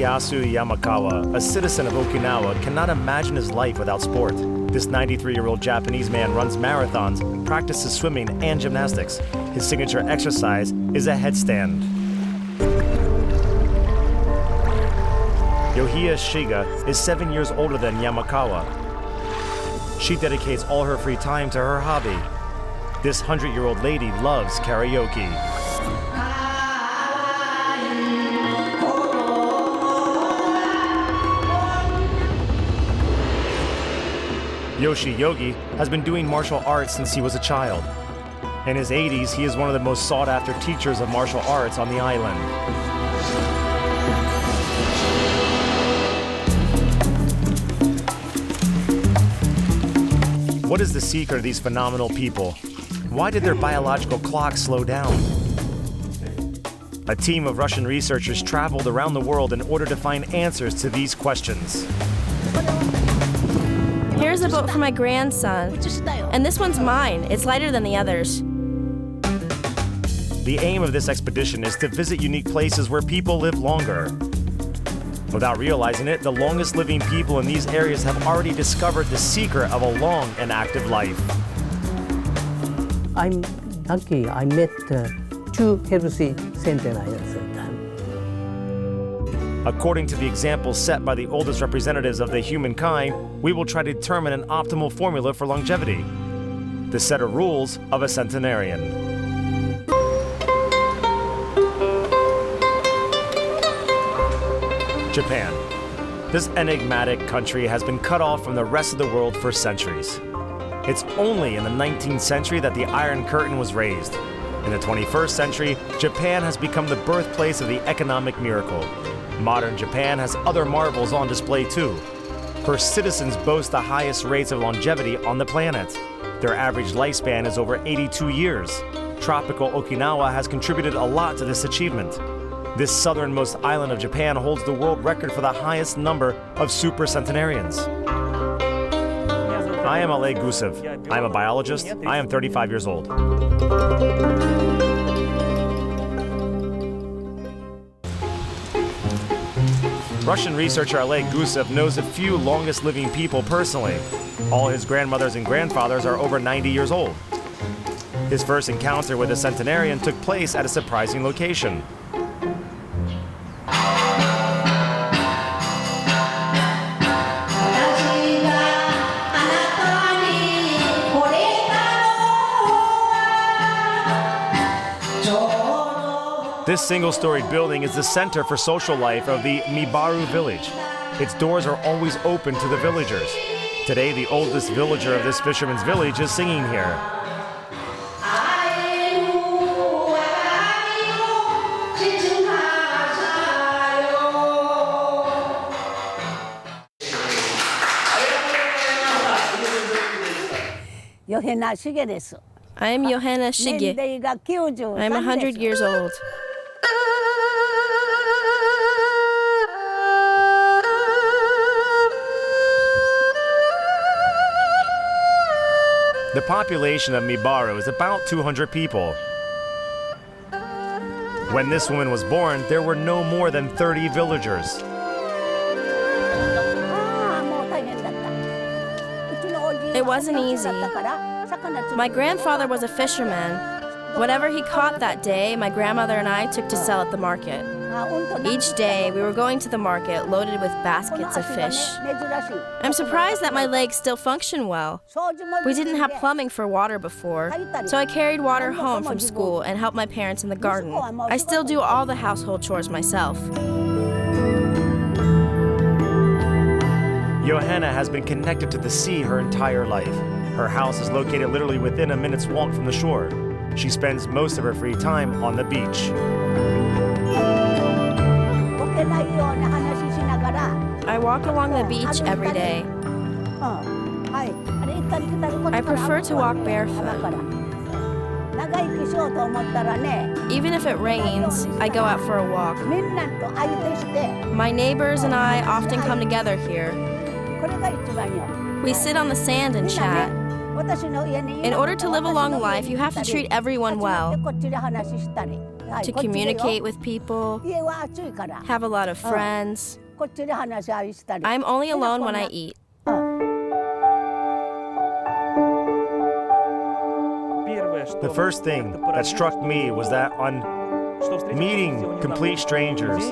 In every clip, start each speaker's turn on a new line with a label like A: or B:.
A: Tokuyasu Yamakawa, a citizen of Okinawa, cannot imagine his life without sport. This 93-year-old Japanese man runs marathons, practices swimming and gymnastics. His signature exercise is a headstand. Yohia Shiga is 7 years older than Yamakawa. She dedicates all her free time to her hobby. This 100-year-old lady loves karaoke. Yoshi Yogi has been doing martial arts since he was a child. In his 80s, he is one of the most sought-after teachers of martial arts on the island. What is the secret of these phenomenal people? Why did their biological clocks slow down? A team of Russian researchers traveled around the world in order to find answers to these questions.
B: Here's a boat for my grandson, and this one's mine. It's lighter than the others.
A: The aim of this expedition is to visit unique places where people live longer. Without realizing it, the longest living people in these areas have already discovered the secret of a long and active life.
C: I'm lucky I met two healthy centenarians.
A: According to the examples set by the oldest representatives of the humankind, we will try to determine an optimal formula for longevity. The set of rules of a centenarian. Japan. This enigmatic country has been cut off from the rest of the world for centuries. It's only in the 19th century that the Iron Curtain was raised. In the 21st century, Japan has become the birthplace of the economic miracle. Modern Japan has other marvels on display too. Her citizens boast the highest rates of longevity on the planet. Their average lifespan is over 82 years. Tropical Okinawa has contributed a lot to this achievement. This southernmost island of Japan holds the world record for the highest number of super centenarians. I am Oleg Gusev. I am a biologist. I am 35 years old. Russian researcher Oleg Gusev knows a few longest living people personally. All his grandmothers and grandfathers are over 90 years old. His first encounter with a centenarian took place at a surprising location. This single-storied building is the center for social life of the Mibaru village. Its doors are always open to the villagers. Today, the oldest villager of this fisherman's village is singing here.
B: I am Johanna Shig. I am 100 years old.
A: The population of Mibaru is about 200 people. When this woman was born, there were no more than 30 villagers.
B: It wasn't easy. My grandfather was a fisherman. Whatever he caught that day, my grandmother and I took to sell at the market. Each day, we were going to the market loaded with baskets of fish. I'm surprised that my legs still function well. We didn't have plumbing for water before, so I carried water home from school and helped my parents in the garden. I still do all the household chores myself.
A: Johanna has been connected to the sea her entire life. Her house is located literally within a minute's walk from the shore. She spends most of her free time on the beach.
B: I walk along the beach every day. I prefer to walk barefoot. Even if it rains, I go out for a walk. My neighbors and I often come together here. We sit on the sand and chat. In order to live a long life, you have to treat everyone well, to communicate with people, have a lot of friends. I'm only alone when I eat.
A: The first thing that struck me was that on meeting complete strangers,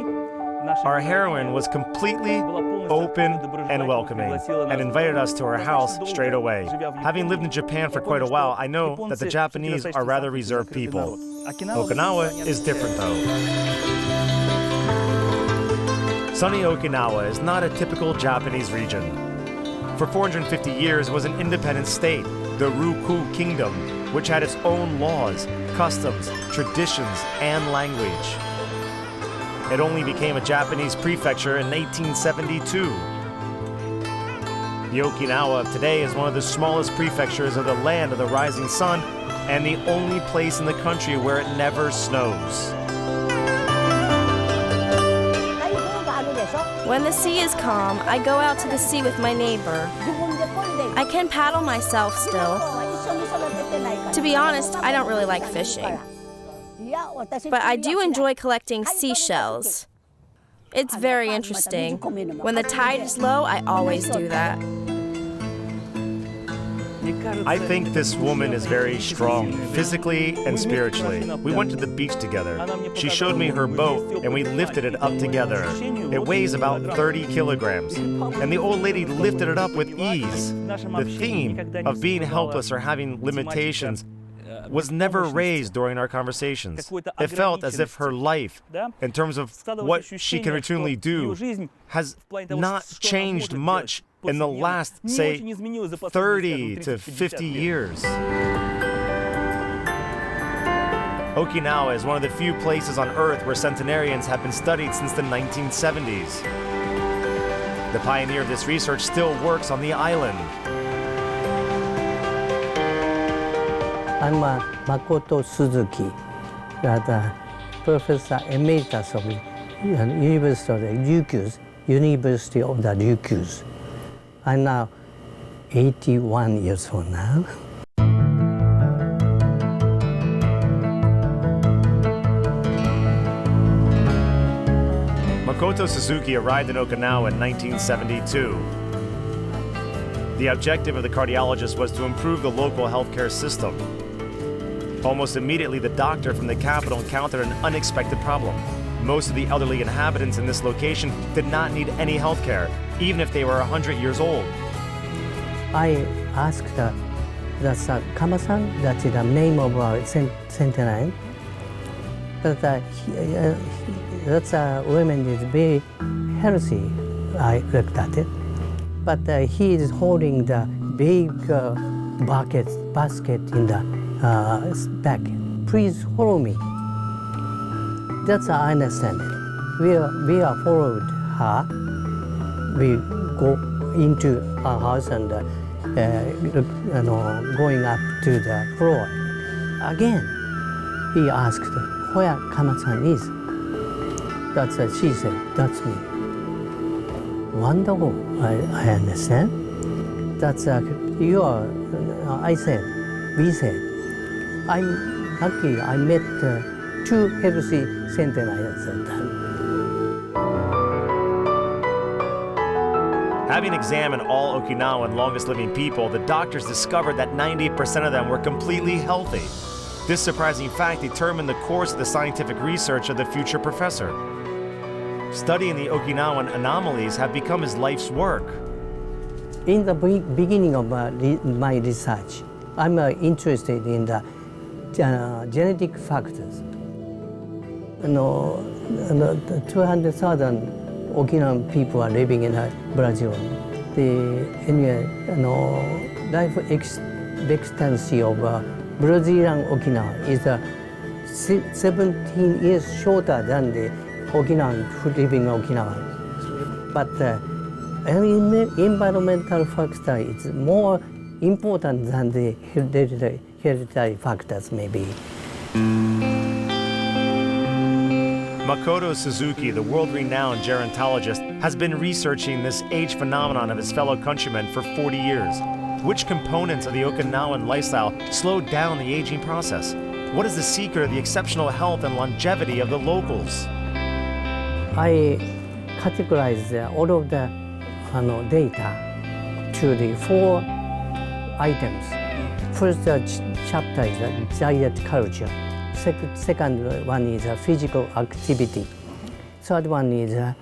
A: our heroine was completely open and welcoming and invited us to her house straight away. Having lived in Japan for quite a while, I know that the Japanese are rather reserved people. Okinawa is different though. Sunny Okinawa is not a typical Japanese region. For 450 years, it was an independent state, the Ryukyu Kingdom, which had its own laws, customs, traditions, and language. It only became a Japanese prefecture in 1872. The Okinawa of today is one of the smallest prefectures of the land of the rising sun and the only place in the country where it never snows.
B: When the sea is calm, I go out to the sea with my neighbor. I can paddle myself still. To be honest, I don't really like fishing. But I do enjoy collecting seashells. It's very interesting. When the tide is low, I always do that.
A: I think this woman is very strong, physically and spiritually. We went to the beach together. She showed me her boat, and we lifted it up together. It weighs about 30 kilograms, and the old lady lifted it up with ease. The theme of being helpless or having limitations was never raised during our conversations. It felt as if her life, in terms of what she can routinely do, has not changed much in the last, say, 30 to 50 years. Okinawa is one of the few places on Earth where centenarians have been studied since the 1970s. The pioneer of this research still works on the island.
C: I'm Makoto Suzuki, Professor Emeritus of the University of the Ryukyus, University of the Ryukyus. I'm now 81 years old now.
A: Makoto Suzuki arrived in Okinawa in 1972. The objective of the cardiologist was to improve the local healthcare system. Almost immediately, the doctor from the capital encountered an unexpected problem. Most of the elderly inhabitants in this location did not need any health care, even if they were 100 years old.
C: I asked that's Kama-san, that is the name of our centenarian. But that's woman is very healthy, I looked at it. But he is holding the big basket in the back. Please follow me. That's I understand it. We are followed her. We go into her house and going up to the floor. Again, he asked where Kama-san is. That's she said, that's me. Wonderful, I understand. That's you are, I said, we said. I'm lucky I met two healthy centenarians at that time.
A: Having examined all Okinawan longest living people, the doctors discovered that 90% of them were completely healthy. This surprising fact determined the course of the scientific research of the future professor. Studying the Okinawan anomalies have become his life's work.
C: In the beginning of my research, I'm interested in the genetic factors. 200,000 Okinawan people are living in Brazil. Life expectancy of Brazilian Okinawa is 17 years shorter than the Okinawan who live in Okinawa. But environmental factor is more important than the hereditary factors, maybe.
A: Makoto Suzuki, the world-renowned gerontologist, has been researching this age phenomenon of his fellow countrymen for 40 years. Which components of the Okinawan lifestyle slow down the aging process? What is the secret of the exceptional health and longevity of the locals?
C: I categorize all of the data to the 4 items. First chapter is diet culture. Second one is physical activity. Third one is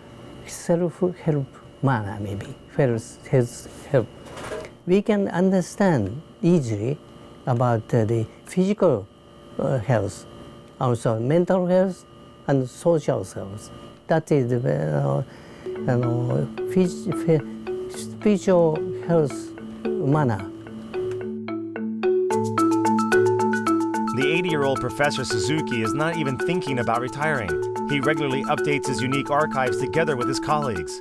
C: self-help manner, maybe. Self-help. We can understand easily about the physical health, also mental health and social health. That is spiritual health manner.
A: The 80-year-old Professor Suzuki is not even thinking about retiring. He regularly updates his unique archives together with his colleagues.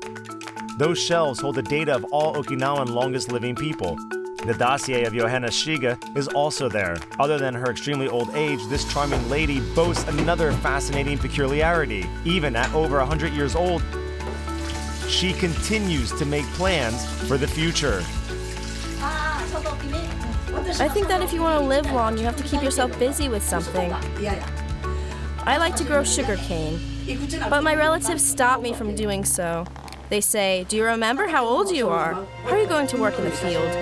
A: Those shelves hold the data of all Okinawan longest living people. The dossier of Johanna Shig is also there. Other than her extremely old age, this charming lady boasts another fascinating peculiarity. Even at over 100 years old, she continues to make plans for the future.
B: I think that if you want to live long, you have to keep yourself busy with something. I like to grow sugarcane, but my relatives stop me from doing so. They say, "Do you remember how old you are? How are you going to work in the field?"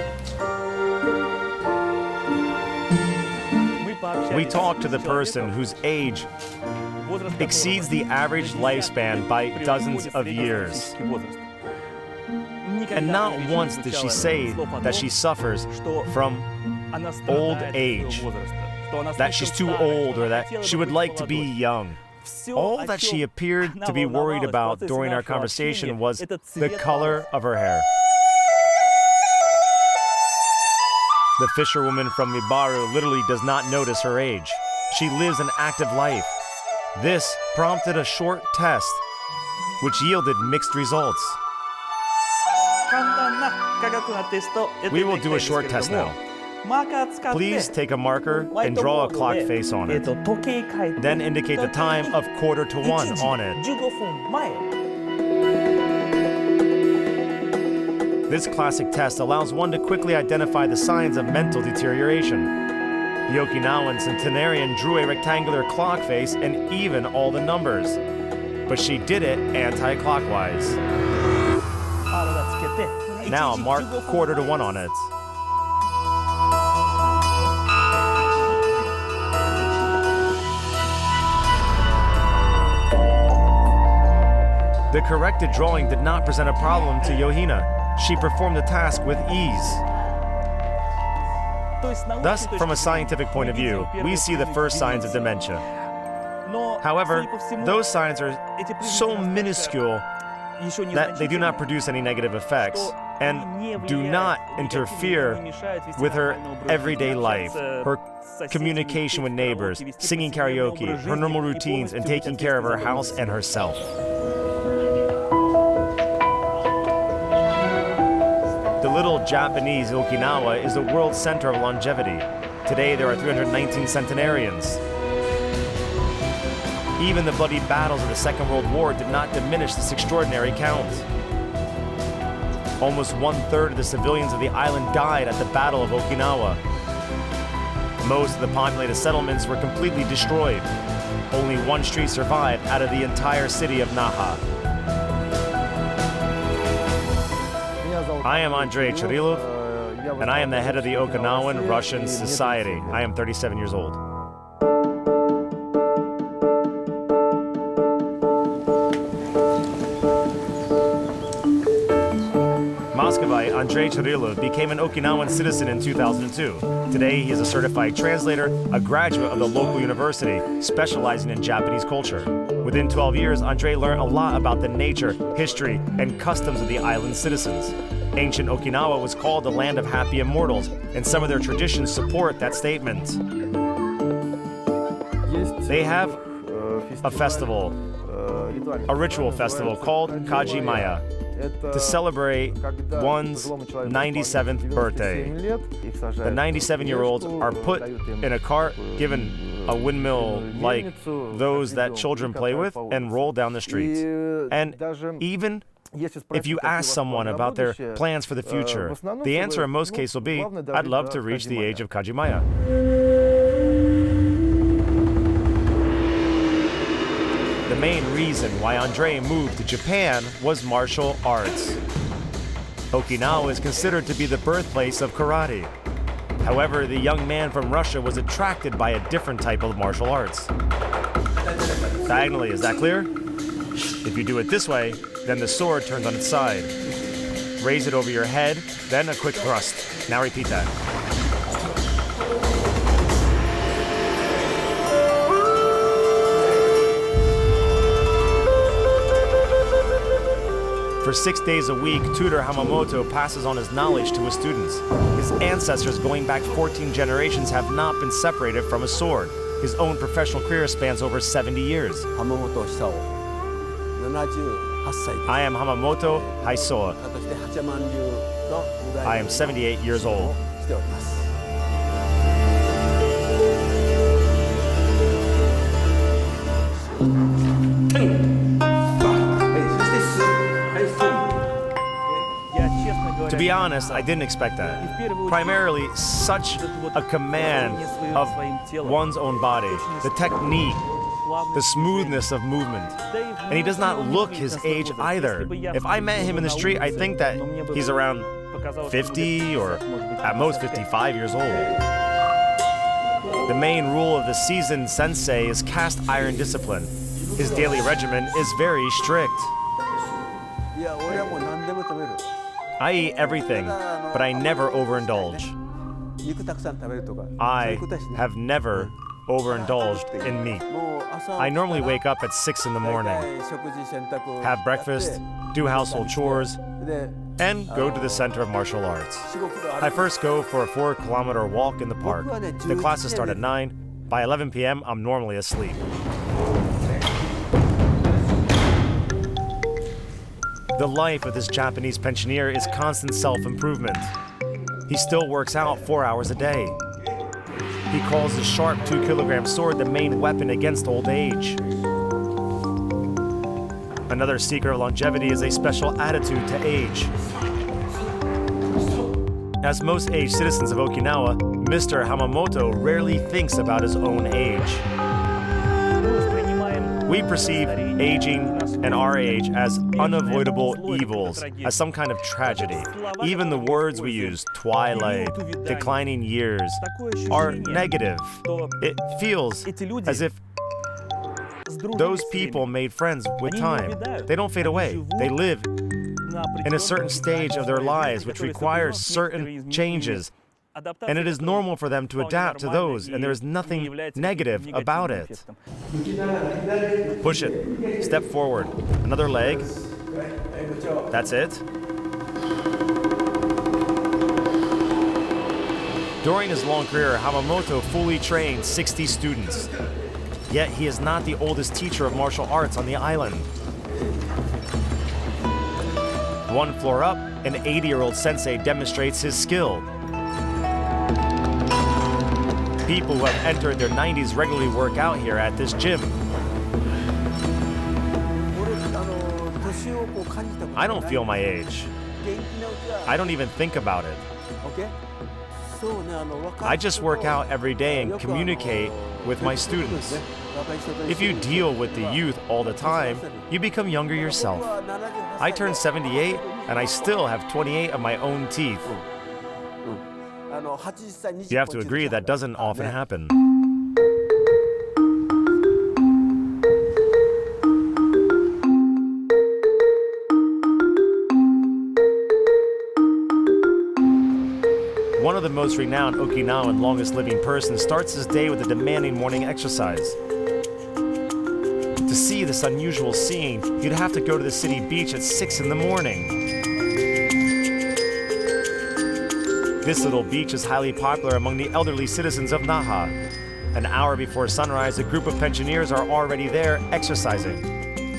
A: We talk to the person whose age exceeds the average lifespan by dozens of years. And not once did she say that she suffers from old age, that she's too old or that she would like to be young. All that she appeared to be worried about during our conversation was the color of her hair. The fisherwoman from Mibaru literally does not notice her age. She lives an active life. This prompted a short test, which yielded mixed results. We will do a short test now. Please take a marker and draw a clock face on it. Then indicate the time of 1:45 on it. This classic test allows one to quickly identify the signs of mental deterioration. The Okinawan centenarian drew a rectangular clock face and even all the numbers. But she did it anti-clockwise. Now mark 1:45 on it. The corrected drawing did not present a problem to Johanna. She performed the task with ease. Thus, from a scientific point of view, we see the first signs of dementia. However, those signs are so minuscule that they do not produce any negative effects and do not interfere with her everyday life, her communication with neighbors, singing karaoke, her normal routines, and taking care of her house and herself. The little Japanese Okinawa is the world center of longevity. Today there are 319 centenarians. Even the bloody battles of the Second World War did not diminish this extraordinary count. Almost 1/3 of the civilians of the island died at the Battle of Okinawa. Most of the populated settlements were completely destroyed. Only one street survived out of the entire city of Naha. I am Andrei Chirilov, and I am the head of the Okinawan Russian Society. I am 37 years old. Muscovite Andrei Chirilov became an Okinawan citizen in 2002. Today, he is a certified translator, a graduate of the local university, specializing in Japanese culture. Within 12 years, Andrei learned a lot about the nature, history, and customs of the island's citizens. Ancient Okinawa was called the land of happy immortals, and some of their traditions support that statement. They have a festival, a ritual festival called Kajimaya, to celebrate one's 97th birthday. The 97-year-olds are put in a cart, given a windmill like those that children play with, and roll down the streets. And even If you ask someone about their plans for the future, the answer in most cases will be, I'd love to reach the age of Kajimaya. The main reason why Andre moved to Japan was martial arts. Okinawa is considered to be the birthplace of karate. However, the young man from Russia was attracted by a different type of martial arts. Diagonally, is that clear? If you do it this way, then the sword turns on its side. Raise it over your head, then a quick thrust. Now repeat that. For 6 days a week, tutor Hamamoto passes on his knowledge to his students. His ancestors going back 14 generations have not been separated from a sword. His own professional career spans over 70 years. I am Hamamoto Haisoa. I am 78 years old. To be honest, I didn't expect that. Primarily, such a command of one's own body, the technique, the smoothness of movement. And he does not look his age either. If I met him in the street, I think that he's around 50 or at most 55 years old. The main rule of the seasoned sensei is cast iron discipline. His daily regimen is very strict. I eat everything, but I never overindulge. I have never overindulged in meat. I normally wake up at 6 in the morning, have breakfast, do household chores, and go to the Center of Martial Arts. I first go for a 4-kilometer walk in the park. The classes start at 9. By 11 p.m., I'm normally asleep. The life of this Japanese pensioner is constant self-improvement. He still works out 4 hours a day. He calls his sharp 2-kilogram sword the main weapon against old age. Another secret of longevity is a special attitude to age. As most aged citizens of Okinawa, Mr. Hamamoto rarely thinks about his own age. We perceive aging and our age as unavoidable evils, as some kind of tragedy. Even the words we use, twilight, declining years, are negative. It feels as if those people made friends with time. They don't fade away. They live in a certain stage of their lives which requires certain changes. And it is normal for them to adapt to those, and there is nothing negative about it. Push it. Step forward. Another leg. That's it. During his long career, Hamamoto fully trained 60 students. Yet he is not the oldest teacher of martial arts on the island. One floor up, an 80-year-old sensei demonstrates his skill. People who have entered their 90s regularly work out here at this gym. I don't feel my age. I don't even think about it. I just work out every day and communicate with my students. If you deal with the youth all the time, you become younger yourself. I turned 78 and I still have 28 of my own teeth. You have to agree that doesn't often happen. One of the most renowned Okinawan longest living persons starts his day with a demanding morning exercise. To see this unusual scene, you'd have to go to the city beach at 6 in the morning. This little beach is highly popular among the elderly citizens of Naha. An hour before sunrise, a group of pensioners are already there exercising.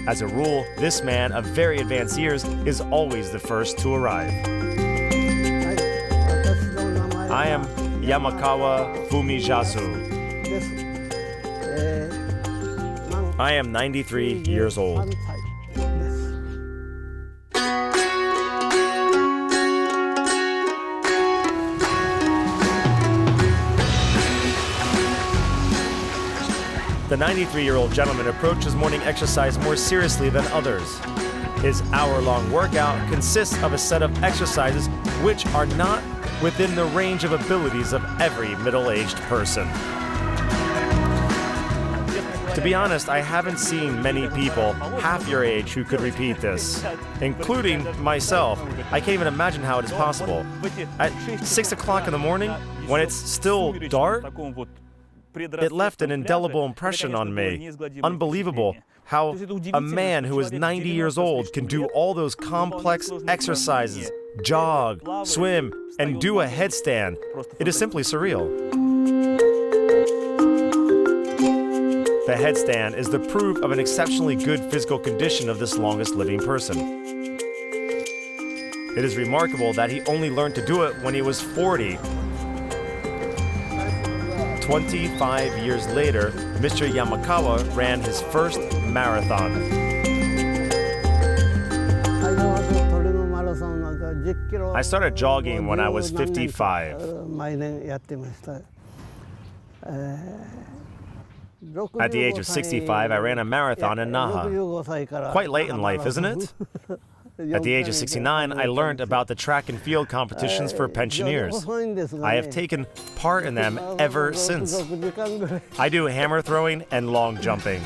A: As a rule, this man of very advanced years is always the first to arrive. I am Yamakawa Fumijasu. I am 93 years old. The 93-year-old gentleman approached his morning exercise more seriously than others. His hour-long workout consists of a set of exercises which are not within the range of abilities of every middle-aged person. To be honest, I haven't seen many people half your age who could repeat this, including myself. I can't even imagine how it is possible. At 6 o'clock in the morning, when it's still dark, it left an indelible impression on me. Unbelievable how a man who is 90 years old can do all those complex exercises, jog, swim, and do a headstand. It is simply surreal. The headstand is the proof of an exceptionally good physical condition of this longest living person. It is remarkable that he only learned to do it when he was 40. 25 years later, Mr. Yamakawa ran his first marathon. I started jogging when I was 55. At the age of 65, I ran a marathon in Naha. Quite late in life, isn't it? At the age of 69, I learned about the track and field competitions for pensioners. I have taken part in them ever since. I do hammer throwing and long jumping.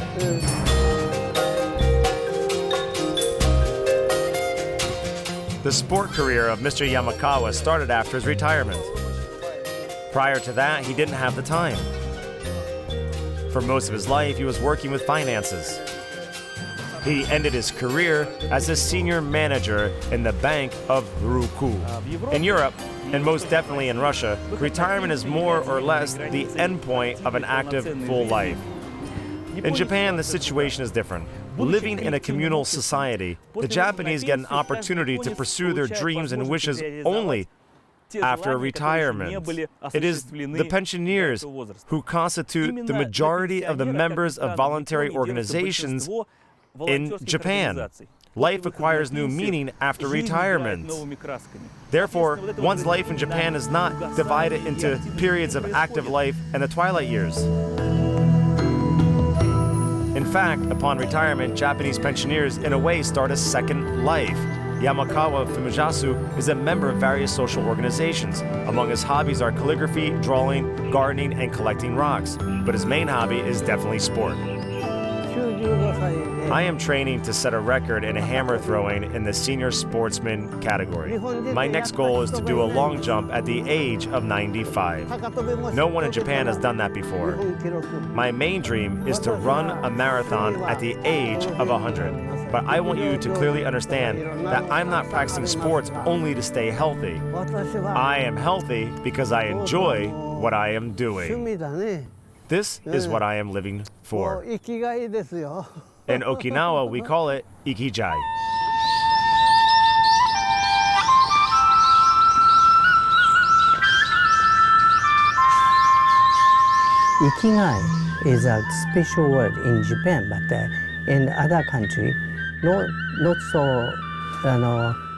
A: The sport career of Mr. Yamakawa started after his retirement. Prior to that, he didn't have the time. For most of his life, he was working with finances. He ended his career as a senior manager in the Bank of Ruku. In Europe, and most definitely in Russia, retirement is more or less the endpoint of an active full life. In Japan, the situation is different. Living in a communal society, the Japanese get an opportunity to pursue their dreams and wishes only after retirement. It is the pensioners who constitute the majority of the members of voluntary organizations in Japan. Life acquires new meaning after retirement. Therefore, one's life in Japan is not divided into periods of active life and the twilight years. In fact, upon retirement, Japanese pensioners in a way start a second life. Yamakawa Fumiyasu is a member of various social organizations. Among his hobbies are calligraphy, drawing, gardening, and collecting rocks. But his main hobby is definitely sport. I am training to set a record in hammer throwing in the senior sportsman category. My next goal is to do a long jump at the age of 95. No one in Japan has done that before. My main dream is to run a marathon at the age of 100. But I want you to clearly understand that I'm not practicing sports only to stay healthy. I am healthy because I enjoy what I am doing. This is what I am living for. In Okinawa, we call it Ikigai.
C: Ikigai is a special word in Japan, but in other countries, not so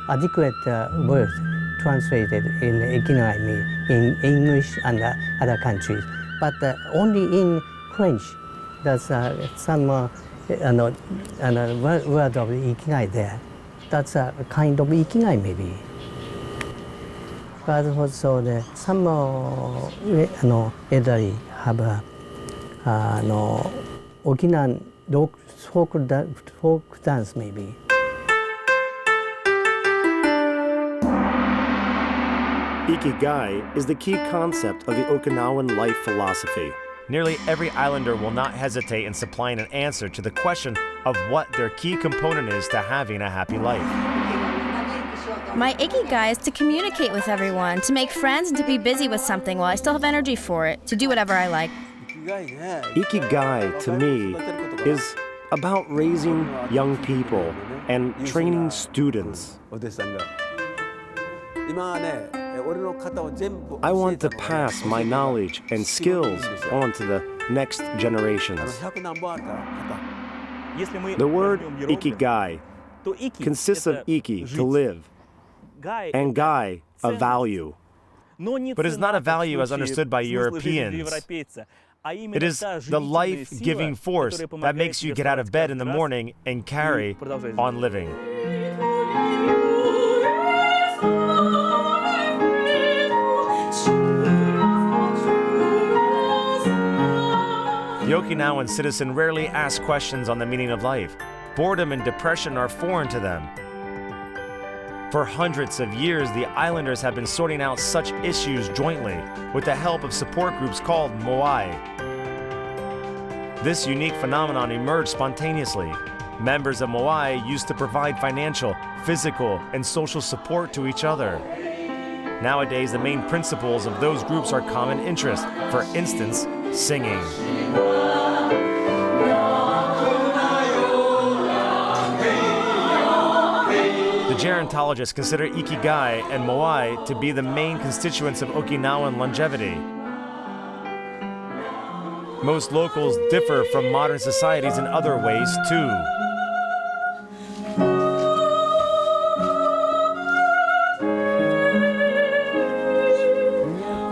C: adequate word translated in Ikigai in English and other countries. But only in French, there's some word of Ikigai there. That's a kind of Ikigai maybe. But also some elderly have Okinawan folk dance maybe.
A: Ikigai is the key concept of the Okinawan life philosophy. Nearly every islander will not hesitate in supplying an answer to the question of what their key component is to having a happy life.
B: My Ikigai is to communicate with everyone, to make friends, and to be busy with something while I still have energy for it, to do whatever I like.
A: Ikigai, to me, is about raising young people and training students. I want to pass my knowledge and skills on to the next generations. The word Ikigai consists of Iki, to live, and Gai, a value. But it's not a value as understood by Europeans. It is the life-giving force that makes you get out of bed in the morning and carry on living. The Okinawan citizen rarely asks questions on the meaning of life. Boredom and depression are foreign to them. For hundreds of years, the islanders have been sorting out such issues jointly with the help of support groups called moai. This unique phenomenon emerged spontaneously. Members of moai used to provide financial, physical, and social support to each other. Nowadays, the main principles of those groups are common interests, for instance, singing. The gerontologists consider Ikigai and moai to be the main constituents of Okinawan longevity. Most locals differ from modern societies in other ways too.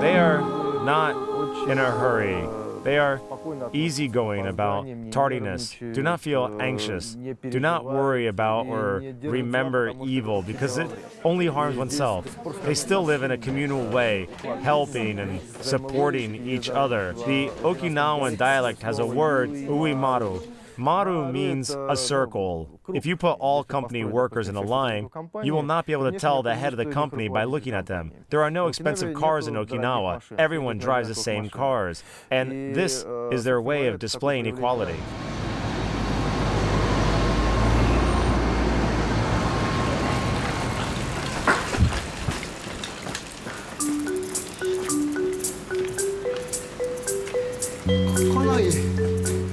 A: They are not in a hurry. They are easygoing about tardiness. Do not feel anxious. Do not worry about or remember evil because it only harms oneself. They still live in a communal way, helping and supporting each other. The Okinawan dialect has a word, uimaru. Maru means a circle. If you put all company workers in a line, you will not be able to tell the head of the company by looking at them. There are no expensive cars in Okinawa. Everyone drives the same cars. And this is their way of displaying equality.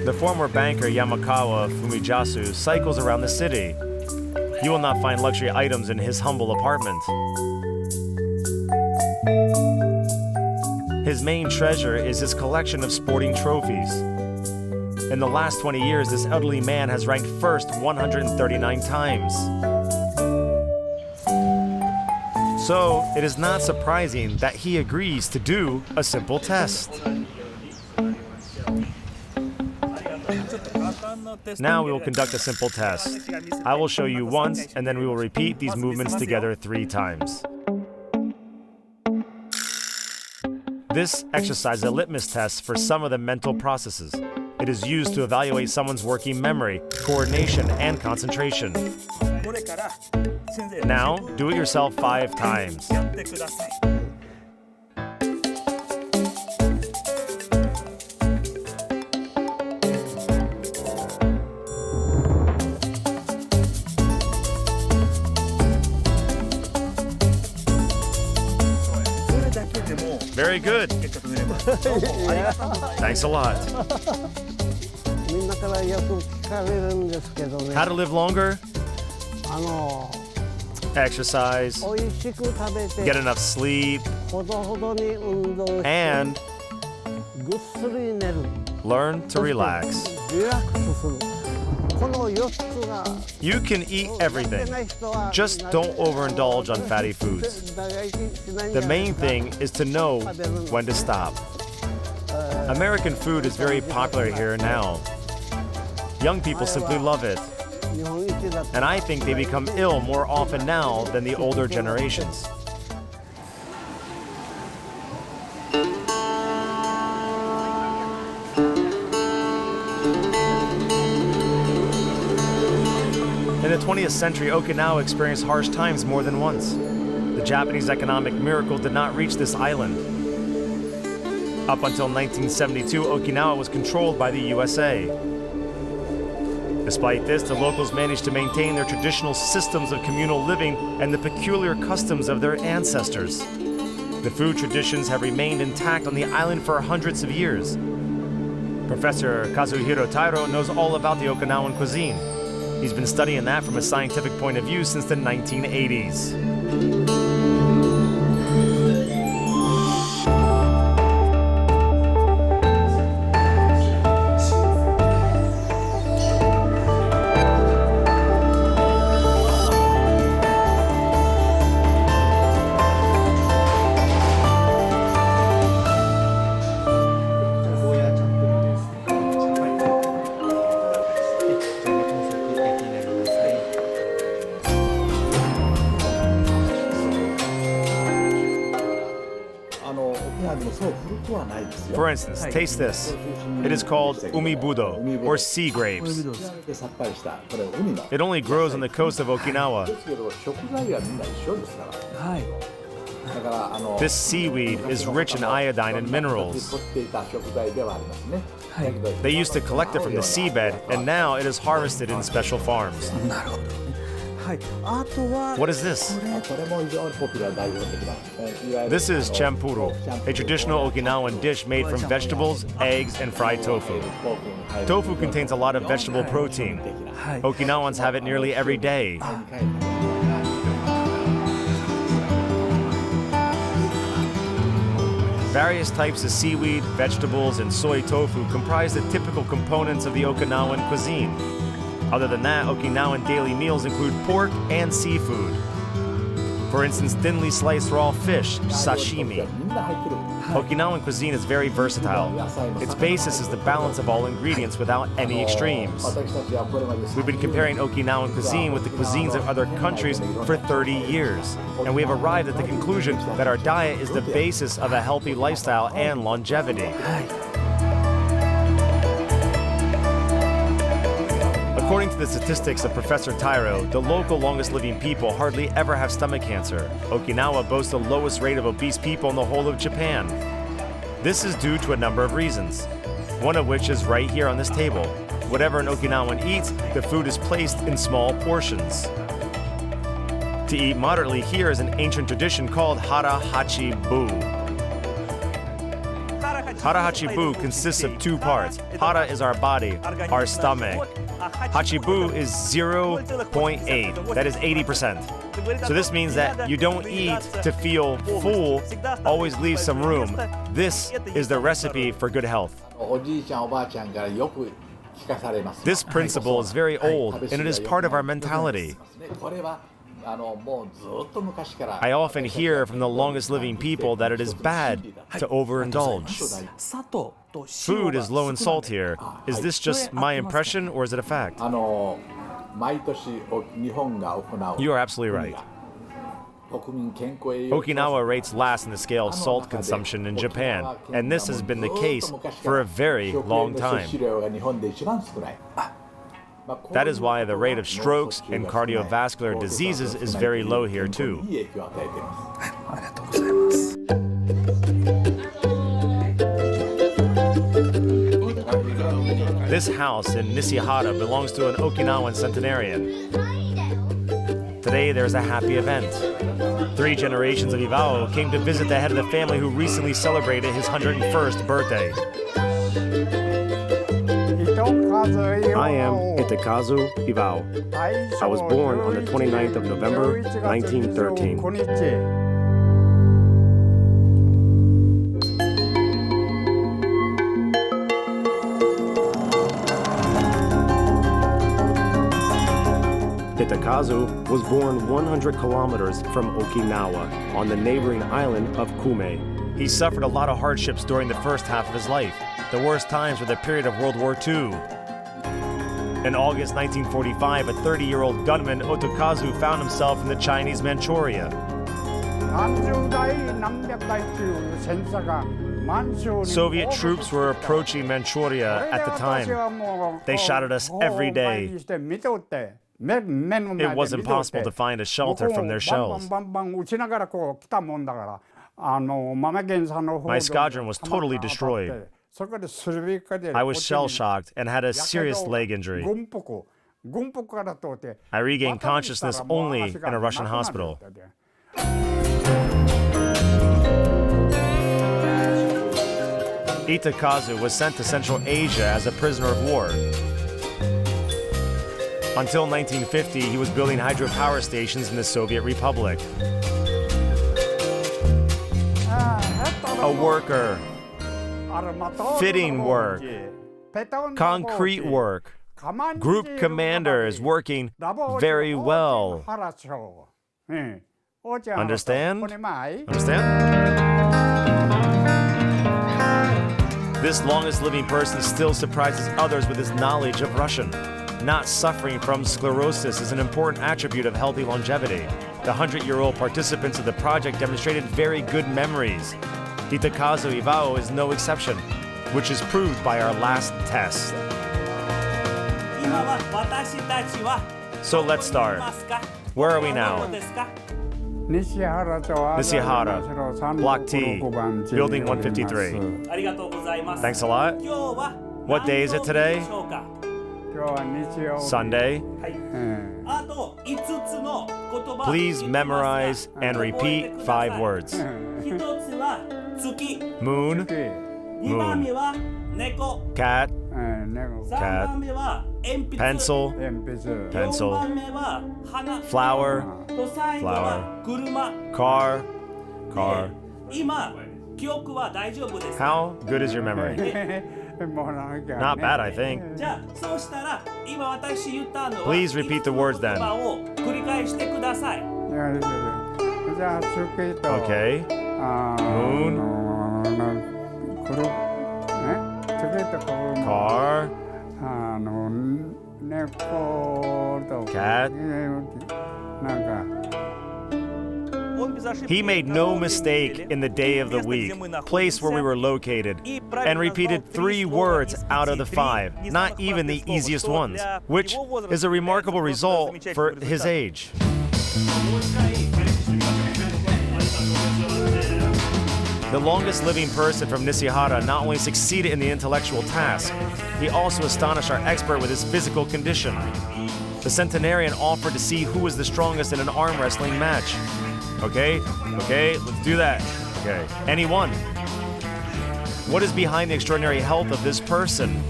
A: The former banker Yamakawa Fumijasu cycles around the city. You will not find luxury items in his humble apartment. His main treasure is his collection of sporting trophies. In the last 20 years, this elderly man has ranked first 139 times. So, it is not surprising that he agrees to do a simple test. Now we will conduct a simple test. I will show you once, and then we will repeat these movements together 3 times. This exercise is a litmus test for some of the mental processes. It is used to evaluate someone's working memory, coordination, and concentration. Now, do it yourself 5 times. Very good. Thanks a lot. How to live longer? Exercise, get enough sleep, and learn to relax. You can eat everything, just don't overindulge on fatty foods. The main thing is to know when to stop. American food is very popular here now. Young people simply love it. And I think they become ill more often now than the older generations. In the 20th century, Okinawa experienced harsh times more than once. The Japanese economic miracle did not reach this island. Up until 1972, Okinawa was controlled by the USA. Despite this, the locals managed to maintain their traditional systems of communal living and the peculiar customs of their ancestors. The food traditions have remained intact on the island for hundreds of years. Professor Kazuhiro Tairo knows all about the Okinawan cuisine. He's been studying that from a scientific point of view since the 1980s. For instance, taste this. It is called umibudo, or sea grapes. It only grows on the coast of Okinawa. This seaweed is rich in iodine and minerals. They used to collect it from the seabed, and now it is harvested in special farms. What is this? This is champuru, a traditional Okinawan dish made from vegetables, eggs, and fried tofu. Tofu contains a lot of vegetable protein. Okinawans have it nearly every day. Various types of seaweed, vegetables, and soy tofu comprise the typical components of the Okinawan cuisine. Other than that, Okinawan daily meals include pork and seafood. For instance, thinly sliced raw fish, sashimi. Okinawan cuisine is very versatile. Its basis is the balance of all ingredients without any extremes. We've been comparing Okinawan cuisine with the cuisines of other countries for 30 years, and we have arrived at the conclusion that our diet is the basis of a healthy lifestyle and longevity. According to the statistics of Professor Tairo, the local longest-living people hardly ever have stomach cancer. Okinawa boasts the lowest rate of obese people in the whole of Japan. This is due to a number of reasons, one of which is right here on this table. Whatever an Okinawan eats, the food is placed in small portions. To eat moderately here is an ancient tradition called hara hachi bu. Hara hachi bu consists of two parts. Hara is our body, our stomach. Hachibu is 0.8, that is 80%. So this means that you don't eat to feel full, always leave some room. This is the recipe for good health. This principle is very old, and it is part of our mentality. I often hear from the longest living people that it is bad to overindulge. Food is low in salt here. Is this just my impression, or is it a fact? You are absolutely right. Okinawa rates last in the scale of salt consumption in Japan, and this has been the case for a very long time. That is why the rate of strokes and cardiovascular diseases is very low here too. This house in Nishihara belongs to an Okinawan centenarian. Today there's a happy event. 3 generations of Iwao came to visit the head of the family who recently celebrated his 101st birthday. I am Itakazu Iwao. I was born on the 29th of November, 1913. Itakazu was born 100 kilometers from Okinawa on the neighboring island of Kume. He suffered a lot of hardships during the first half of his life. The worst times were the period of World War II. In August 1945, a 30-year-old gunman, Otokazu, found himself in the Chinese Manchuria. Soviet troops were approaching Manchuria at the time. They shot at us every day. It was impossible to find a shelter from their shells. My squadron was totally destroyed. I was shell-shocked and had a serious leg injury. I regained consciousness only in a Russian hospital. Itakazu was sent to Central Asia as a prisoner of war. Until 1950, he was building hydropower stations in the Soviet Republic. A worker. Fitting work. Concrete work. Group commanders working very well. Understand? Understand? This longest living person still surprises others with his knowledge of Russian. Not suffering from sclerosis is an important attribute of healthy longevity. The 100-year-old participants of the project demonstrated very good memories. Hitakazu Iwao is no exception, which is proved by our last test. So let's start. Where are we now? Nishihara, Block T, Building 153. Thanks a lot. What day is it today? Sunday. Please memorize and repeat 5 words. Moon, moon. Cat, cat. Pencil, pencil. Flower, flower. Car, car. How good is your memory? Not bad, I think. Please repeat the words then. Okay. Moon. Car. Cat. He made no mistake in the day of the week, place where we were located, and repeated 3 words out of the 5, not even the easiest ones, which is a remarkable result for his age. The longest living person from Nishihara not only succeeded in the intellectual task, he also astonished our expert with his physical condition. The centenarian offered to see who was the strongest in an arm wrestling match. Okay, let's do that. Okay, and he won. What is behind the extraordinary health of this person?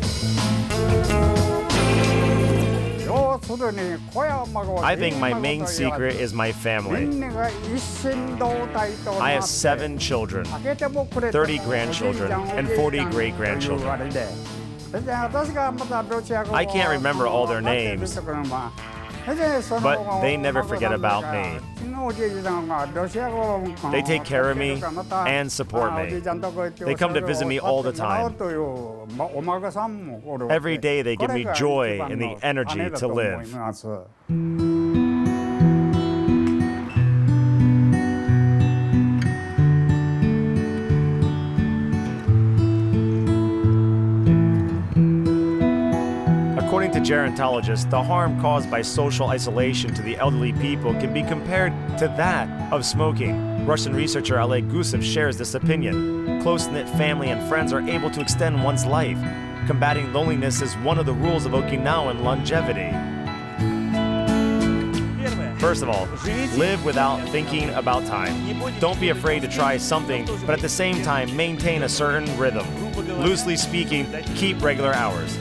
A: I think my main secret is my family. I have 7 children, 30 grandchildren, and 40 great-grandchildren. I can't remember all their names, but they never forget about me. They take care of me and support me. They come to visit me all the time. Every day they give me joy and the energy to live. According to gerontologists, the harm caused by social isolation to the elderly people can be compared to that of smoking. Russian researcher Oleg Gusev shares this opinion. Close-knit family and friends are able to extend one's life. Combating loneliness is one of the rules of Okinawan longevity. First of all, live without thinking about time. Don't be afraid to try something, but at the same time, maintain a certain rhythm. Loosely speaking, keep regular hours.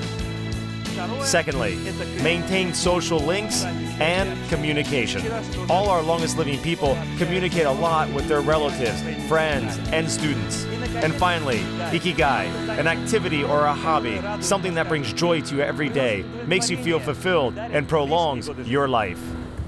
A: Secondly, maintain social links and communication. All our longest living people communicate a lot with their relatives, friends, and students. And finally, Ikigai, an activity or a hobby, something that brings joy to you every day, makes you feel fulfilled, and prolongs your life.